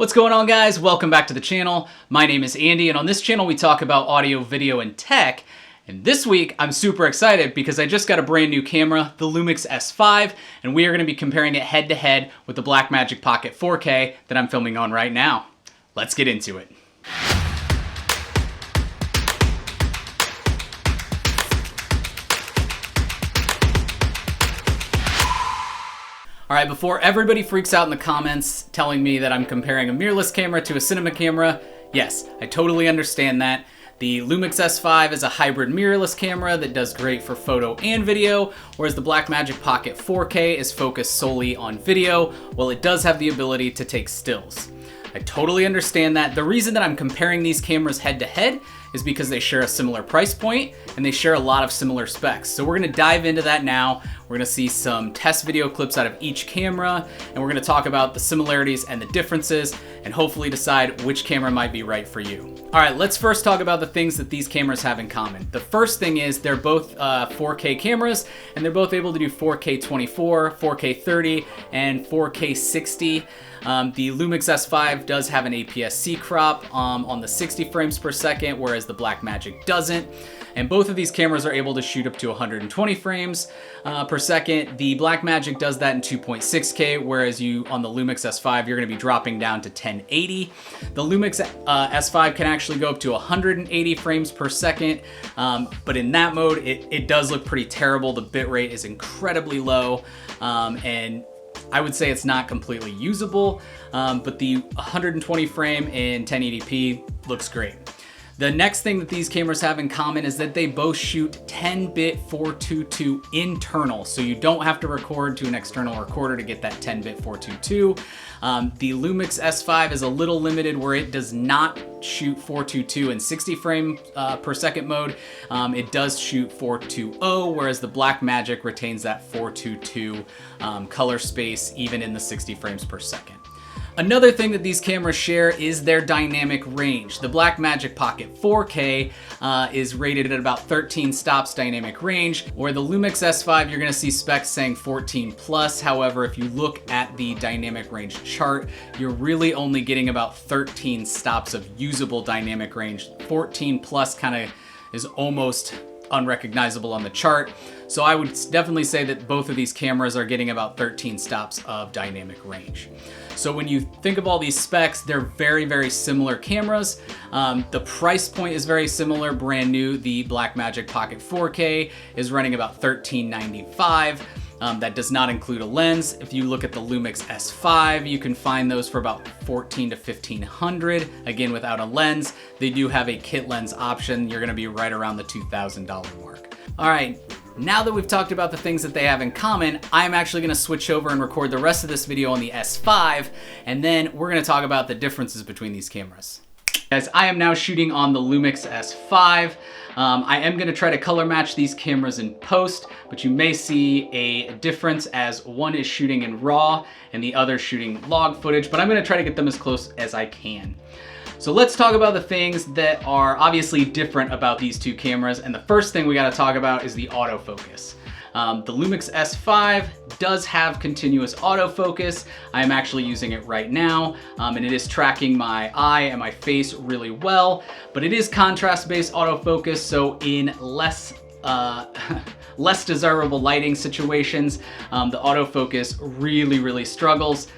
What's going on, guys? Welcome back to the channel. My name is Andy, and on this channel we talk about audio, video, and tech. And this week I'm super excited because I just got a brand new camera, the Lumix S5, and we are going to be comparing it head to head with the Blackmagic Pocket 4K that I'm filming on right now. Let's get into it. All right, before everybody freaks out in the comments telling me that I'm comparing a mirrorless camera to a cinema camera, yes, I totally understand that. The Lumix S5 is a hybrid mirrorless camera that does great for photo and video, whereas the Blackmagic Pocket 4K is focused solely on video, while it does have the ability to take stills. I totally understand that. The reason that I'm comparing these cameras head to head is because they share a similar price point and they share a lot of similar specs. So we're gonna dive into that now. We're gonna see some test video clips out of each camera, and we're gonna talk about the similarities and the differences, and hopefully decide which camera might be right for you. All right, let's first talk about the things that these cameras have in common. The first thing is they're both 4K cameras, and they're both able to do 4K 24, 4K 30, and 4K 60. The Lumix S5 does have an APS-C crop on the 60 frames per second, whereas the Blackmagic doesn't. And both of these cameras are able to shoot up to 120 frames per second. The Blackmagic does that in 2.6K, whereas on the Lumix S5, you're gonna be dropping down to 1080. The Lumix S5 can actually go up to 180 frames per second, but in that mode, it does look pretty terrible. The bitrate is incredibly low, and I would say it's not completely usable, but the 120 frame in 1080p looks great. The next thing that these cameras have in common is that they both shoot 10-bit 422 internal, so you don't have to record to an external recorder to get that 10-bit 422. The Lumix S5 is a little limited where it does not shoot 422 in 60 frame per second mode. It does shoot 420, whereas the Blackmagic retains that 422 color space even in the 60 frames per second. Another thing that these cameras share is their dynamic range. The Blackmagic Pocket 4K is rated at about 13 stops dynamic range, where the Lumix S5 you're gonna see specs saying 14 plus. However, if you look at the dynamic range chart, you're really only getting about 13 stops of usable dynamic range. 14 plus kind of is almost unrecognizable on the chart. So I would definitely say that both of these cameras are getting about 13 stops of dynamic range. So when you think of all these specs, they're very, very similar cameras. The price point is very similar. Brand new, the Blackmagic Pocket 4K is running about $13.95. That does not include a lens. If you look at the Lumix S5, you can find those for about $1,400 to $1,500. Again, without a lens. They do have a kit lens option. You're gonna be right around the $2,000 mark. All right, now that we've talked about the things that they have in common, I'm actually gonna switch over and record the rest of this video on the S5, and then we're gonna talk about the differences between these cameras. Guys, I am now shooting on the Lumix S5. I am gonna try to color match these cameras in post, but you may see a difference as one is shooting in RAW and the other shooting log footage, but I'm gonna try to get them as close as I can. So let's talk about the things that are obviously different about these two cameras, and the first thing we gotta talk about is the autofocus. The Lumix S5 does have continuous autofocus. I am actually using it right now, and it is tracking my eye and my face really well, but it is contrast-based autofocus, so in less desirable lighting situations, the autofocus really struggles.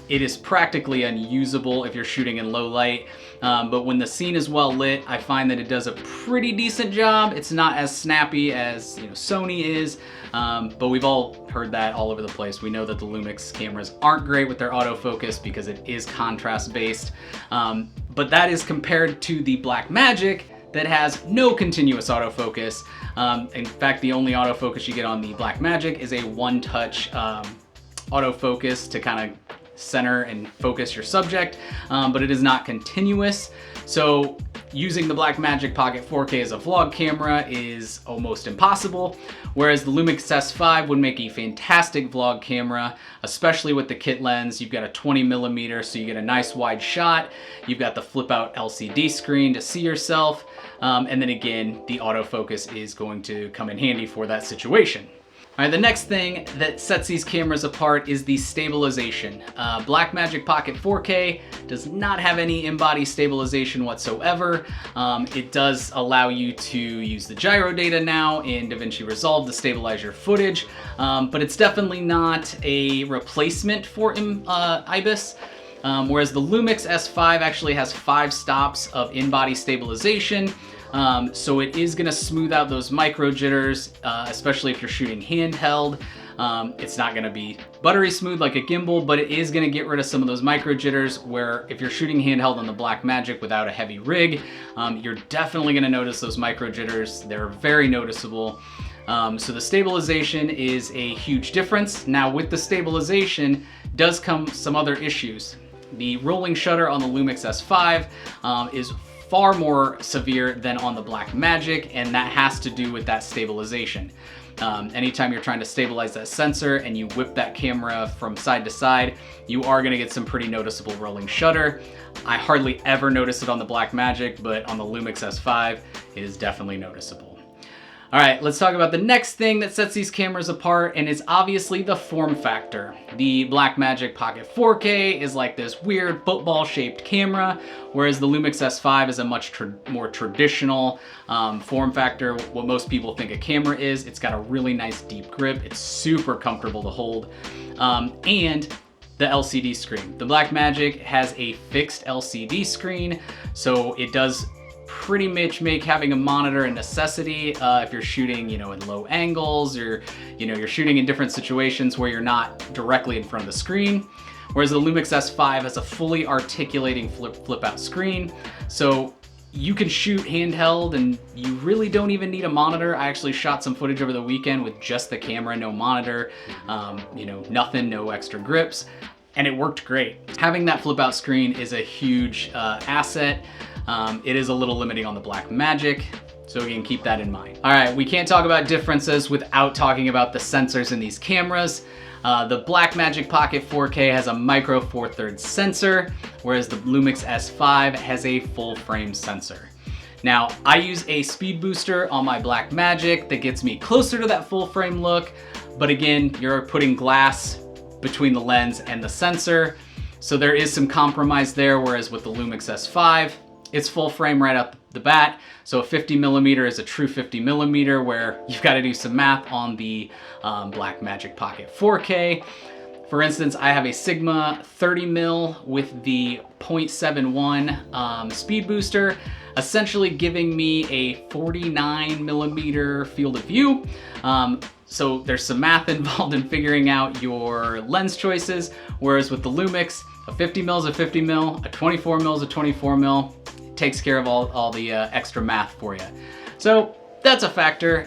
It is practically unusable if you're shooting in low light, but when the scene is well lit, I find that it does a pretty decent job. It's not as snappy as Sony is, but we've all heard that all over the place. We know that the Lumix cameras aren't great with their autofocus because it is contrast based, but that is compared to the Blackmagic that has no continuous autofocus. In fact, the only autofocus you get on the Blackmagic is a one-touch autofocus to kind of center and focus your subject, but it is not continuous. So using the Blackmagic Pocket 4K as a vlog camera is almost impossible, whereas the Lumix S5 would make a fantastic vlog camera, especially with the kit lens. You've got a 20mm, so you get a nice wide shot. You've got the flip out LCD screen to see yourself, and then again, the autofocus is going to come in handy for that situation. All right, the next thing that sets these cameras apart is the stabilization. Blackmagic Pocket 4K does not have any in-body stabilization whatsoever. It does allow you to use the gyro data now in DaVinci Resolve to stabilize your footage, but it's definitely not a replacement for IBIS. Whereas the Lumix S5 actually has 5 stops of in-body stabilization. So it is gonna smooth out those micro jitters, especially if you're shooting handheld. It's not gonna be buttery smooth like a gimbal, but it is gonna get rid of some of those micro jitters where if you're shooting handheld on the Blackmagic without a heavy rig, you're definitely gonna notice those micro jitters. They're very noticeable. So the stabilization is a huge difference. Now with the stabilization does come some other issues. The rolling shutter on the Lumix S5 is far more severe than on the Blackmagic, and that has to do with that stabilization. Anytime you're trying to stabilize that sensor and you whip that camera from side to side, you are gonna get some pretty noticeable rolling shutter. I hardly ever notice it on the Blackmagic, but on the Lumix S5, it is definitely noticeable. All right, let's talk about the next thing that sets these cameras apart, and it's obviously the form factor. The Blackmagic Pocket 4K is like this weird football-shaped camera, whereas the Lumix S5 is a much more traditional form factor, what most people think a camera is. It's got a really nice deep grip. It's super comfortable to hold, and the LCD screen. The Blackmagic has a fixed LCD screen, so it does pretty much make having a monitor a necessity if you're shooting, in low angles, or you're shooting in different situations where you're not directly in front of the screen. Whereas the Lumix S5 has a fully articulating flip out screen, so you can shoot handheld and you really don't even need a monitor. I actually shot some footage over the weekend with just the camera, no monitor, nothing, no extra grips, and it worked great. Having that flip out screen is a huge asset. It is a little limiting on the Blackmagic, so again, keep that in mind. All right, we can't talk about differences without talking about the sensors in these cameras. The Blackmagic Pocket 4K has a micro Four Thirds sensor, whereas the Lumix S5 has a full frame sensor. Now, I use a speed booster on my Blackmagic that gets me closer to that full frame look, but again, you're putting glass between the lens and the sensor, so there is some compromise there, whereas with the Lumix S5, it's full frame right out the bat. So a 50mm is a true 50mm, where you've got to do some math on the Blackmagic Pocket 4K. For instance, I have a Sigma 30mm with the 0.71 speed booster, essentially giving me a 49mm field of view. So there's some math involved in figuring out your lens choices, whereas with the Lumix, a 50mm is a 50mm, a 24mm is a 24mm. Takes care of all the extra math for you. So that's a factor.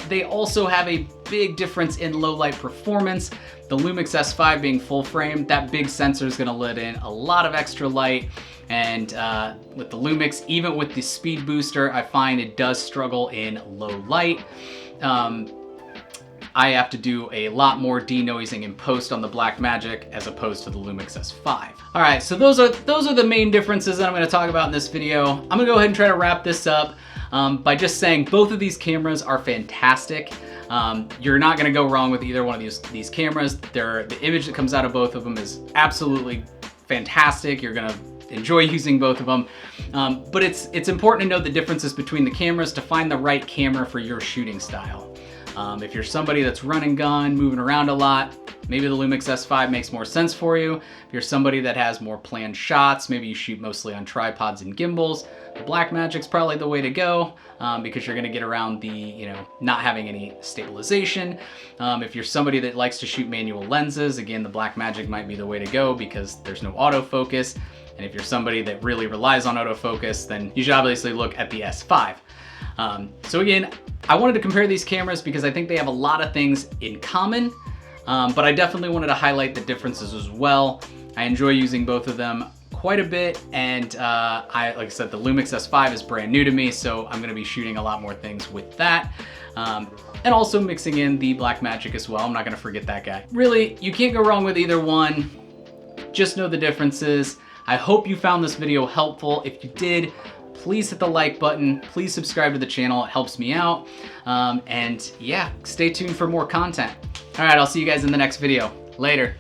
They also have a big difference in low light performance. The Lumix S5 being full frame, that big sensor is gonna let in a lot of extra light. And with the Lumix, even with the speed booster, I find it does struggle in low light. I have to do a lot more denoising in post on the Blackmagic as opposed to the Lumix S5. All right, so those are the main differences that I'm gonna talk about in this video. I'm gonna go ahead and try to wrap this up by just saying both of these cameras are fantastic. You're not gonna go wrong with either one of these cameras. The image that comes out of both of them is absolutely fantastic. You're gonna enjoy using both of them. But it's important to know the differences between the cameras to find the right camera for your shooting style. If you're somebody that's run and gun, moving around a lot, maybe the Lumix S5 makes more sense for you. If you're somebody that has more planned shots, maybe you shoot mostly on tripods and gimbals, the Blackmagic's probably the way to go because you're gonna get around the, not having any stabilization. If you're somebody that likes to shoot manual lenses, again, the Blackmagic might be the way to go because there's no autofocus. And if you're somebody that really relies on autofocus, then you should obviously look at the S5. So again, I wanted to compare these cameras because I think they have a lot of things in common, but I definitely wanted to highlight the differences as well. I enjoy using both of them quite a bit, and like I said, the Lumix S5 is brand new to me, so I'm gonna be shooting a lot more things with that. And also mixing in the Blackmagic as well. I'm not gonna forget that guy. Really, you can't go wrong with either one. Just know the differences. I hope you found this video helpful. If you did, please hit the like button. Please subscribe to the channel. It helps me out. And yeah, stay tuned for more content. All right, I'll see you guys in the next video. Later.